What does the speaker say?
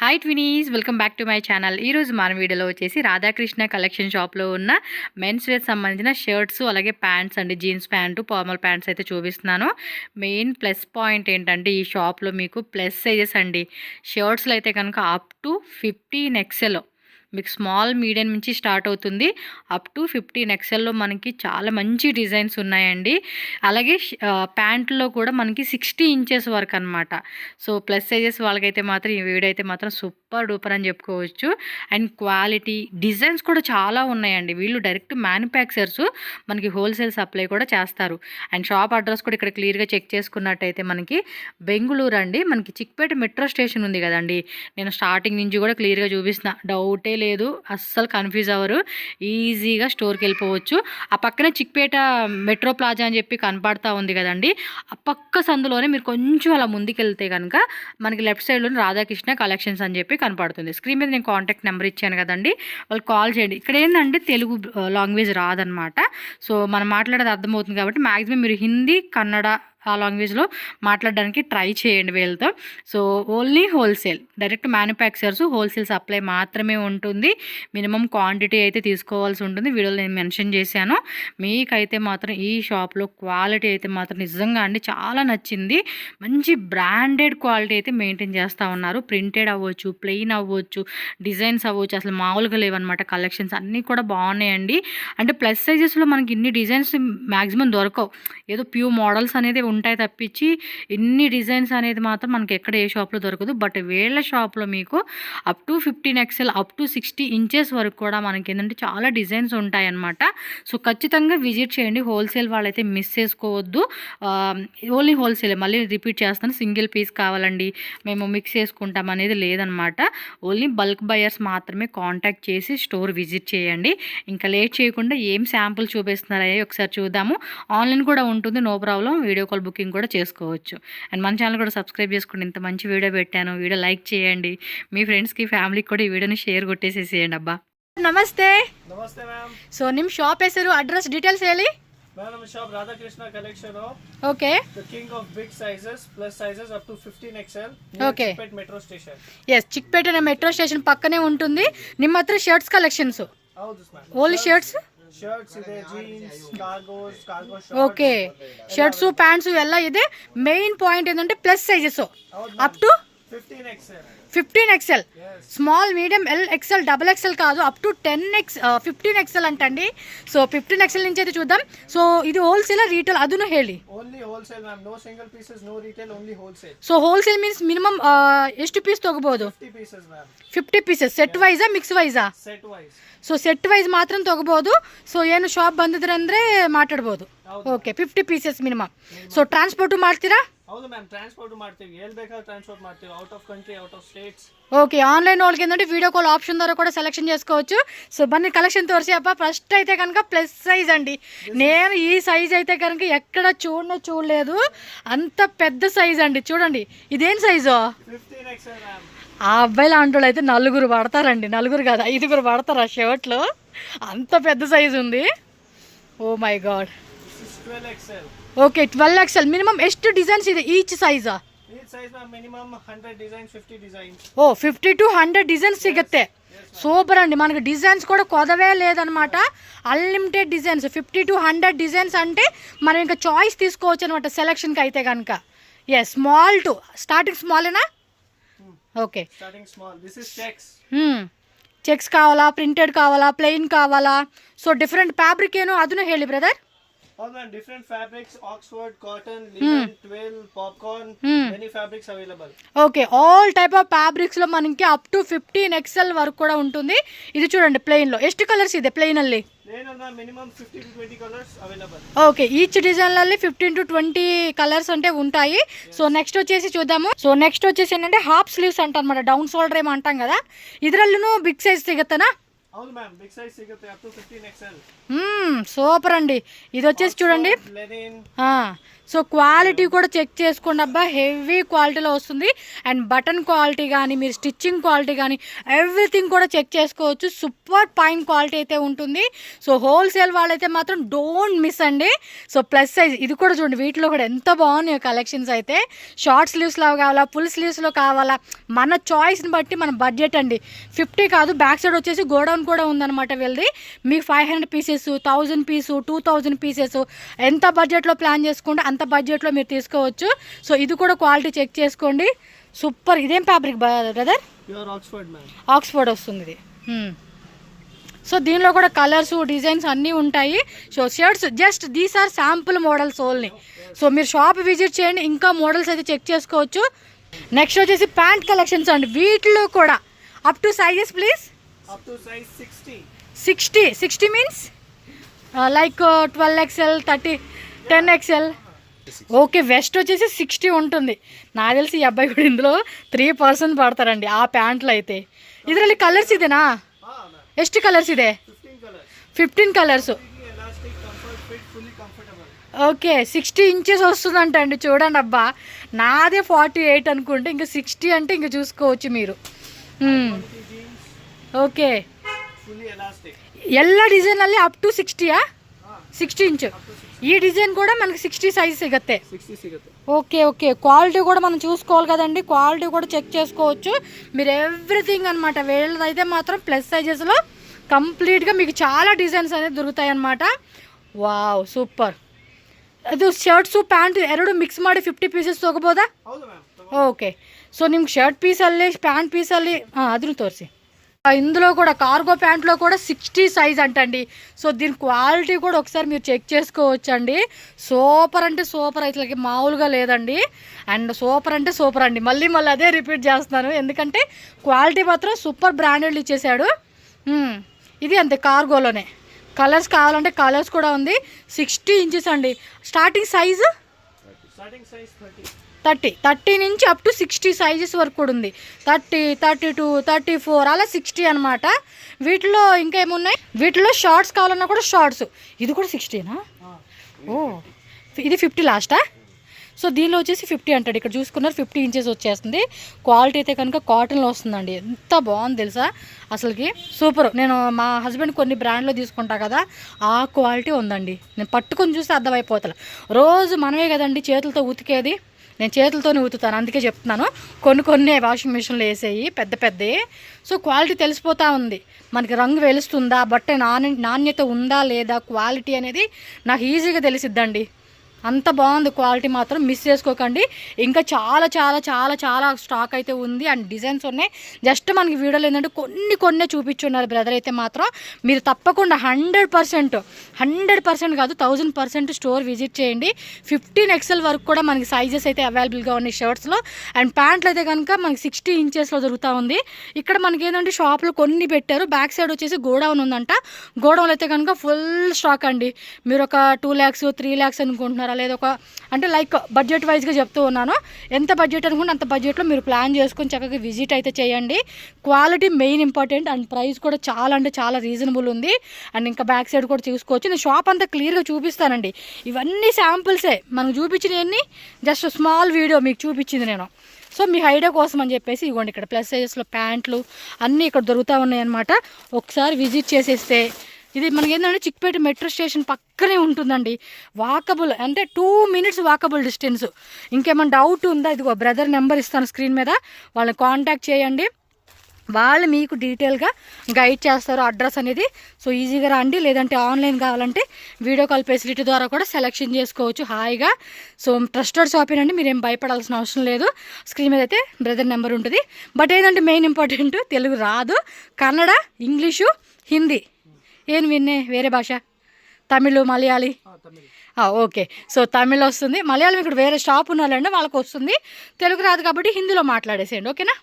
Hi twinnies, welcome back to my channel. ఈరోజు మన వీడియోలో వచ్చేసి రాధాకృష్ణ కలెక్షన్ షాప్లో ఉన్న మెన్స్ వేర్ సంబంధించిన షర్ట్స్ అలాగే ప్యాంట్స్ అండి, జీన్స్ ప్యాంటు, ఫార్మల్ ప్యాంట్స్ అయితే చూపిస్తున్నాను. మెయిన్ ప్లస్ పాయింట్ ఏంటంటే ఈ షాప్లో మీకు ప్లస్ సైజెస్ అండి. షర్ట్స్లో అయితే కనుక అప్ టు 15 XL మీకు స్మాల్ మీడియం నుంచి స్టార్ట్ అవుతుంది. అప్ టు 15 XLలో మనకి చాలా మంచి డిజైన్స్ ఉన్నాయండి. అలాగే ప్యాంట్లో కూడా మనకి 60 ఇంచెస్ వరకు అనమాట. సో ప్లస్ సైజెస్ వాళ్ళకైతే మాత్రం ఈ వీడియో అయితే మాత్రం సూపర్ డూపర్ అని చెప్పుకోవచ్చు. అండ్ క్వాలిటీ డిజైన్స్ కూడా చాలా ఉన్నాయండి. వీళ్ళు డైరెక్ట్ మ్యానుఫ్యాక్చర్స్, మనకి హోల్సేల్ సప్లై కూడా చేస్తారు. అండ్ షాప్ అడ్రస్ కూడా ఇక్కడ క్లియర్గా చెక్ చేసుకున్నట్టయితే మనకి బెంగుళూరు అండి. మనకి చిక్పేట మెట్రో స్టేషన్ ఉంది కదండి, నేను స్టార్టింగ్ నుంచి కూడా క్లియర్గా చూపిస్తున్నా, డౌటే లేదు, అస్సలు కన్ఫ్యూజ్ అవ్వరు, ఈజీగా స్టోర్కి వెళ్ళిపోవచ్చు. ఆ పక్కనే చిక్పేట మెట్రో ప్లాజా అని చెప్పి కనపడతా ఉంది కదండి, ఆ పక్క సందులోనే మీరు కొంచెం అలా ముందుకెళ్తే కనుక మనకి లెఫ్ట్ సైడ్లోనే రాధాకృష్ణ కలెక్షన్స్ అని చెప్పి కనపడుతుంది. స్క్రీన్ మీద నేను కాంటాక్ట్ నెంబర్ ఇచ్చాను కదండి, వాళ్ళు కాల్ చేయండి. ఇక్కడ ఏంటంటే తెలుగు లాంగ్వేజ్ రాదనమాట, సో మనం మాట్లాడేది అర్థమవుతుంది కాబట్టి మ్యాక్సిమం మీరు హిందీ, కన్నడ ఆ లాంగ్వేజ్లో మాట్లాడడానికి ట్రై చేయండి వీళ్ళతో. So only wholesale, direct manufacturers, wholesale supply మాత్రమే ఉంటుంది. మినిమం క్వాంటిటీ అయితే తీసుకోవాల్సి ఉంటుంది. వీడియోలో నేను మెన్షన్ చేశాను. మీకైతే మాత్రం ఈ షాప్లో క్వాలిటీ అయితే మాత్రం నిజంగా అండి చాలా నచ్చింది. మంచి బ్రాండెడ్ క్వాలిటీ అయితే మెయింటైన్ చేస్తూ ఉన్నారు. ప్రింటెడ్ అవ్వచ్చు, ప్లెయిన్ అవ్వచ్చు, డిజైన్స్ అవ్వచ్చు, అసలు మామూలుగా లేవన్నమాట. కలెక్షన్స్ అన్నీ కూడా బాగున్నాయండి. అంటే ప్లస్ సైజెస్లో మనకి ఇన్ని డిజైన్స్ మ్యాక్సిమం దొరకవు, ఏదో ప్యూర్ మోడల్స్ అనేది ఉంటాయి తప్పించి ఇన్ని డిజైన్స్ అనేది మాత్రం మనకి ఎక్కడ ఏ షాప్లో దొరకదు. బట్ వీళ్ళ షాప్లో మీకు up to 15 XL, up to 60 inches వరకు కూడా మనకి ఏంటంటే చాలా డిజైన్స్ ఉంటాయన్నమాట. సో ఖచ్చితంగా విజిట్ చేయండి. హోల్సేల్ వాళ్ళైతే మిస్ చేసుకోవద్దు. ఓన్లీ హోల్సేల్, మళ్ళీ రిపీట్ చేస్తాను, సింగిల్ పీస్ కావాలండి మేము మిక్స్ చేసుకుంటాం అనేది లేదనమాట. ఓన్లీ బల్క్ బయర్స్ మాత్రమే కాంటాక్ట్ చేసి స్టోర్ విజిట్ చేయండి. ఇంకా లేట్ చేయకుండా ఏం శాంపుల్ చూపిస్తున్నారో ఒకసారి చూద్దాము. ఆన్లైన్ కూడా ఉంటుంది, no problem, video call booking కూడా చేసుకోవచ్చు. అండ్ మన ఛానల్ కూడా సబ్స్క్రైబ్ చేసుకోండి. ఇంత మంచి వీడియో పెట్టాను, వీడియో లైక్ చేయండి, మీ ಫ್ರೆಂಡ್ಸ್ಗೆ ಫ್ಯಾಮಿಲಿಗೆ ಕೂಡ ಈ ವಿಡಿಯೋನ ಶೇರ್ ಕೊಟ್ಟೇసేసేయండి ಅಬ್ಬಾ. ನಮಸ್ತೆ. ನಮಸ್ತೆ ಮ್ಯಾಮ್. ಸೊ ನಿಮ್ಮ ಶಾಪ್ ಹೆಸರು, ಅಡ್ರೆಸ್, ಡೀಟೇಲ್ಸ್ ಹೇಳಿ. ಮ್ಯಾಮ್ ನಮ್ಮ shop Radhakrishna collection. Okay. The king of big sizes, plus sizes up to 15 XL. Okay. Chickpet metro station. Yes, Chickpete metro station ಪಕ್ಕನೇ ఉంటుంది. ನಿಮ್ಮ ಹತ್ರ ಶರ್ಟ್ಸ್ ಕಲೆಕ್ಷನ್ಸ್? ಹೌದು ಮ್ಯಾಮ್. Only shirts? ಶರ್ಟ್ಸ್ ಇದೆ, jeans, cargo short. Okay, shirts pants ಎಲ್ಲ ಇದೆ. Main point ಏನಂటే plus sizes up to 15 XL, small, medium, L, XL, double XL కాదు, అప్ టు 15 XL అంటండి. సో 15 XL నుంచి అయితే చూద్దాం. సో ఇది హోల్సేల్ రీటೇಲ್ ಅದನ್ನು ಹೇಳಿ. Only wholesale ma'am, no single pieces, no retail, only wholesale. So wholesale means minimum ಎಷ್ಟು piece ತಗೋಬಹುದು? 50 ಪೀಸಸ್ ಮ್ಯಾಮ್. 50 ಪೀಸಸ್ ಸೆಟ್ ವೈಸಾ, ಮಿಕ್ಸ್ ವೈಸಾ? Set wise. So set wise ಮಾತ್ರ ತಗೋಬಹುದು. ಸೊ ಏನು ಶಾಪ್ ಬಂದಿದ್ರೆ ಅಂದ್ರೆ ಮಾತಾಡಬಹುದು. Okay, 50 pieces minimum. So transport ಮಾಡ್ತೀರಾ? ಹೌದು ಮ್ಯಾಮ್, ಟ್ರಾನ್ಸ್ಪೋರ್ಟ್ ಮಾಡ್ತೀವಿ, ಎಲ್ಲಿ ಬೇಕಾದ್ರೂ ಟ್ರಾನ್ಸ್ಪೋರ್ಟ್ ಮಾಡ್ತೀವಿ, out of country, out of states. Okay, online వాళ్ళకి ఏంటంటే వీడియో కాల్ ఆప్షన్ ద్వారా కూడా సెలెక్షన్ చేసుకోవచ్చు. సో బన్నీ కలెక్షన్ తోరిసి అబ్బా. ఫస్ట్ అయితే కనుక ప్లస్ సైజ్ అండి. నేను ఈ సైజ్ అయితే కనుక ఎక్కడ చూడలేదు, అంత పెద్ద సైజ్ అండి. చూడండి, ఇదేం సైజు? 15 XL ma'am. ఆ అబ్బాయిలు అంటూ అయితే 4 పడతారండి, 4 కాదు 5 పడతారు ఆ షర్ట్లో, అంత పెద్ద సైజు ఉంది. Oh my god. 12 XL. Okay, 12 XL. Minimum ಎಷ್ಟು డిజైన్స్ ಇದೆ ఈచ్ సైజా? Each size ma'am minimum 100 designs, 50 designs. Oh 50 to 100 designs సిಗುತ್ತೆ. సూపర్ అండి, మనకి డిజైన్స్ కూడా కొదవే లేదనమాట, అన్లిమిటెడ్ డిజైన్స్. 50 to 100 డిజైన్స్ అంటే మనం ఇంకా చాయిస్ తీసుకోవచ్చు అనమాట సెలెక్షన్కి అయితే కనుక. ఎస్, స్మాల్ టు స్టార్టింగ్ స్మాలేనా? Okay, starting small. This is checks. Checks కావాలా, ప్రింటెడ్ కావాలా, ప్లెయిన్ కావాలా? సో ಡಿಫ್ರೆಂಟ್ ಫ್ಯಾಬ್ರಿಕ್ ಏನು ಅದನ್ನು ಹೇಳಿ brother. All man, different fabrics, Oxford, cotton, linen, twill, popcorn, many fabrics available. Okay, all type of fabrics లో మనకి up to 15 XL వరకు కూడా ఉంటుంది. ఇది చూడండి ప్లెయిన్ లో ಎಷ್ಟು కలర్స్ ಇದೆ ప్లెయిన్ ಅಲ್ಲಿ? ಪ್ಲೇನ್ ಅನ್ನ minimum 15 to 20 colours available. Okay, each design లలో 15 to 20 కలర్స్ అంటే ఉంటాయి. సో నెక్స్ట్ వచ్చేసి చూద్దాము. సో నెక్స్ట్ వచ్చేసి ఏంటంటే హాఫ్ స్లీవ్స్ అంట అనమాట, డౌన్ షోల్డర్ ఏమో అంటాం కదా, ఇದ್ರಲ್ಲೂ బిగ్ సైజ్ సిಗುತ್ತనా? ಹೌದು ಮ್ಯಾಮ್, ಬಿಗ್ ಸೈಜ್ ಸಿಗುತ್ತೆ, ಅಪ್ ಟು 15 XL. సూపర్ అండి. ఇది వచ్చేసి చూడండి, సో క్వాలిటీ కూడా చెక్ చేసుకోండి అబ్బా, హెవీ క్వాలిటీలో వస్తుంది. అండ్ బటన్ క్వాలిటీ కానీ మీరు స్టిచ్చింగ్ క్వాలిటీ కానీ ఎవ్రీథింగ్ కూడా చెక్ చేసుకోవచ్చు. సూపర్ ఫైన్ క్వాలిటీ అయితే ఉంటుంది. సో హోల్సేల్ వాళ్ళైతే మాత్రం డోంట్ మిస్ అండి. సో ప్లస్ సైజ్ ఇది కూడా చూడండి, వీటిలో కూడా ఎంత బాగున్నాయి కలెక్షన్స్ అయితే. షార్ట్ స్లీవ్స్లో కావాలా, ఫుల్ స్లీవ్స్లో కావాలా, మన చాయిస్ని బట్టి మన బడ్జెట్ అండి. 50 కాదు, బ్యాక్ సైడ్ వచ్చేసి గోడౌన్ కూడా ఉందన్నమాట వీళ్ళది. మీకు 500 పీసెస్, 1000 పీసు, 2000 పీసెస్ ఎంత బడ్జెట్లో ప్లాన్ చేసుకుంటే అంత బడ్జెట్లో మీరు తీసుకోవచ్చు. సో ఇది కూడా క్వాలిటీ చెక్ చేసుకోండి. సూపర్. ఇదేం fabric brother? Pure Oxford ma'am. Oxford వస్తుంది ఇది. సో దీనిలో కూడా కలర్స్, డిజైన్స్ అన్నీ ఉంటాయి. So shirts just these are sample models only. So మీరు షాప్ విజిట్ చేయండి, ఇంకా మోడల్స్ అయితే చెక్ చేసుకోవచ్చు. నెక్స్ట్ వచ్చేసి ప్యాంట్ కలెక్షన్స్ అండి. వీటిలో కూడా up to sizes please. Up to size 60. 60 means like 12XL, 30, 10XL. Okay, west వచ్చేసి 60 ఉంటుంది. నాకు తెలిసి ఈ అబ్బాయి కూడా ఇందులో 3% పడతారండి ఆ ప్యాంట్లు అయితే. ಇದರಲ್ಲಿ కలర్స్ ఇదేనా? ಎಷ್ಟು కలర్స్ ಇದೆ? 15 కలర్స్. ఓకే, 60 ఇంచెస్ వస్తుందంట అండి. చూడండి అబ్బా, నాదే 48 అనుకుంటే ఇంకా 60 అంటే ఇంకా చూసుకోవచ్చు మీరు. ఓకే, ಎಲ್ಲ ಡಿಸೈನಲ್ಲಿ ಅಪ್ ಟು 60 ಇಂಚ್. ఈ డిజైన్ కూడా మనకి 60 సైజ్ సిగತ್ತೆ. ఓకే ఓకే, క్వాలిటీ కూడా మనం చూసుకోవాలి కదండి, క్వాలిటీ కూడా చెక్ చేసుకోవచ్చు మీరు. ఎవ్రీథింగ్ అనమాట. వీళ్ళదైతే మాత్రం ప్లస్ సైజెస్లో కంప్లీట్గా మీకు చాలా డిజైన్స్ అనేది దొరుకుతాయి అన్నమాట. Wow super. ಅದು ಶರ್ಟ್ಸು ಪ್ಯಾಂಟ್ ಎರಡು ಮಿಕ್ಸ್ ಮಾಡಿ 50 ಪೀಸಸ್ ತೊಗೋಬೋದಾ? ಓಕೆ. ಸೊ ನಿಮ್ಗೆ ಶರ್ಟ್ ಪೀಸಲ್ಲಿ, ಪ್ಯಾಂಟ್ ಪೀಸಲ್ಲಿ ಅದನ್ನು ತೋರಿಸಿ. ఇందులో కూడా కార్గో ప్యాంట్లో కూడా 60 సైజ్ అంటండి. సో దీని క్వాలిటీ కూడా ఒకసారి మీరు చెక్ చేసుకోవచ్చు అండి. సూపర్ అంటే సూపర్, అయితే మామూలుగా లేదండి. అండ్ సూపర్ అంటే సూపర్ అండి. మళ్ళీ అదే రిపీట్ చేస్తున్నాను, ఎందుకంటే క్వాలిటీ మాత్రం సూపర్ బ్రాండెడ్ ఇచ్చేసాడు. ఇది అంతే, కార్గోలోనే. కలర్స్ కావాలంటే కలర్స్ కూడా ఉంది. 60 ఇంచెస్ అండి. స్టార్టింగ్ సైజు 30 నుంచి అప్ టు 60 సైజెస్ వరకు కూడా ఉంది. 30, 32, 34 అలా 60 అనమాట. వీటిలో ఇంకా ఏమున్నాయి, వీటిలో షార్ట్స్ కావాలన్నా కూడా షార్ట్స్. ఇది కూడా 60నా? ఓ, ఇది 50 లాస్టా? సో దీనిలో వచ్చేసి 50 అంటాడు. ఇక్కడ చూసుకున్నారు 50 ఇంచెస్ వచ్చేస్తుంది. క్వాలిటీ అయితే కనుక కాటన్లో వస్తుందండి. ఎంత బాగుంది తెలుసా అసలుకి, సూపర్. నేను మా హస్బెండ్ కొన్ని బ్రాండ్లో తీసుకుంటా కదా, ఆ క్వాలిటీ ఉందండి. నేను పట్టుకొని చూస్తే అర్థమైపోతా. రోజు మనమే కదండి చేతులతో ఉతికేది, నేను చేతులతోనే ఉతుతాను, అందుకే చెప్తున్నాను. కొన్ని వాషింగ్ మిషన్లో వేసేయి పెద్ద పెద్దవి. సో క్వాలిటీ తెలిసిపోతూ ఉంది మనకి. రంగు వెలుస్తుందా, బట్ట నాణ్యత ఉందా లేదా, క్వాలిటీ అనేది నాకు ఈజీగా తెలిసిద్దండి. అంత బాగుంది క్వాలిటీ, మాత్రం మిస్ చేసుకోకండి. ఇంకా చాలా చాలా చాలా చాలా స్టాక్ అయితే ఉంది అండ్ డిజైన్స్ ఉన్నాయి. జస్ట్ మనకి వీడియోలో ఏంటంటే కొన్ని చూపించున్నారు బ్రదర్. అయితే మాత్రం మీరు తప్పకుండా 100% కాదు 1000% స్టోర్ విజిట్ చేయండి. 15XL వరకు కూడా మనకి సైజెస్ అయితే అవైలబుల్గా ఉన్నాయి షర్ట్స్లో. అండ్ ప్యాంట్లు అయితే కనుక మనకి 60 ఇంచెస్లో దొరుకుతూ ఉంది. ఇక్కడ మనకి ఏంటంటే షాప్లో కొన్ని పెట్టారు. బ్యాక్ సైడ్ వచ్చేసి గోడౌన్ ఉందంట. గోడౌన్ అయితే కనుక ఫుల్ స్టాక్ అండి. మీరు ఒక 2 lakhs 3 lakhs అనుకుంటున్నారు, లేదా ఒక అంటే లైక్ బడ్జెట్ వైజ్గా చెప్తూ ఉన్నాను. ఎంత బడ్జెట్ అనుకుంటే అంత బడ్జెట్లో మీరు ప్లాన్ చేసుకొని చక్కగా విజిట్ అయితే చేయండి. Quality main important and price కూడా చాలా అంటే చాలా రీజనబుల్ ఉంది. అండ్ ఇంకా బ్యాక్ సైడ్ కూడా చూసుకోవచ్చు. నేను షాప్ అంతా క్లియర్గా చూపిస్తానండి. ఇవన్నీ శాంపుల్సే మనకు చూపించినవన్నీ, జస్ట్ స్మాల్ వీడియో మీకు చూపించింది నేను. సో మీ ఐడియా కోసం అని చెప్పేసి ఇవ్వండి. ఇక్కడ ప్లస్ సైజెస్లో ప్యాంట్లు అన్నీ ఇక్కడ దొరుకుతూ ఉన్నాయన్నమాట. ఒకసారి విజిట్ చేసేస్తే ఇది మనకి ఏంటంటే చిక్పేట మెట్రో స్టేషన్ పక్కనే ఉంటుందండి. వాకబుల్ అంటే 2 minutes వాకబుల్ డిస్టెన్స్. ఇంకేమైనా డౌట్ ఉందా, ఇదిగో బ్రదర్ నెంబర్ ఇస్తాను స్క్రీన్ మీద, వాళ్ళని కాంటాక్ట్ చేయండి. వాళ్ళు మీకు డీటెయిల్గా గైడ్ చేస్తారు అడ్రస్ అనేది. సో ఈజీగా రండి. లేదంటే ఆన్లైన్ కావాలంటే వీడియో కాల్ ఫెసిలిటీ ద్వారా కూడా సెలెక్షన్ చేసుకోవచ్చు హాయిగా. సో ట్రస్టెడ్ షాపింగ్ అండి, మీరేం భయపడాల్సిన అవసరం లేదు. స్క్రీన్ మీద అయితే బ్రదర్ నెంబర్ ఉంటుంది. బట్ ఏంటంటే మెయిన్ ఇంపార్టెంట్, తెలుగు రాదు, కన్నడ, ఇంగ్లీషు, హిందీ. ಏನು ವಿನ್ನೆ వేరే భాష? తమిళ్, మలయాళీ? ఓకే. సో తమిళ్ వస్తుంది, మలయాళం ఇక్కడ వేరే షాప్ ఉన్నారండి వాళ్ళకి వస్తుంది. తెలుగు రాదు కాబట్టి హిందీలో మాట్లాడేసేయండి, ఓకేనా?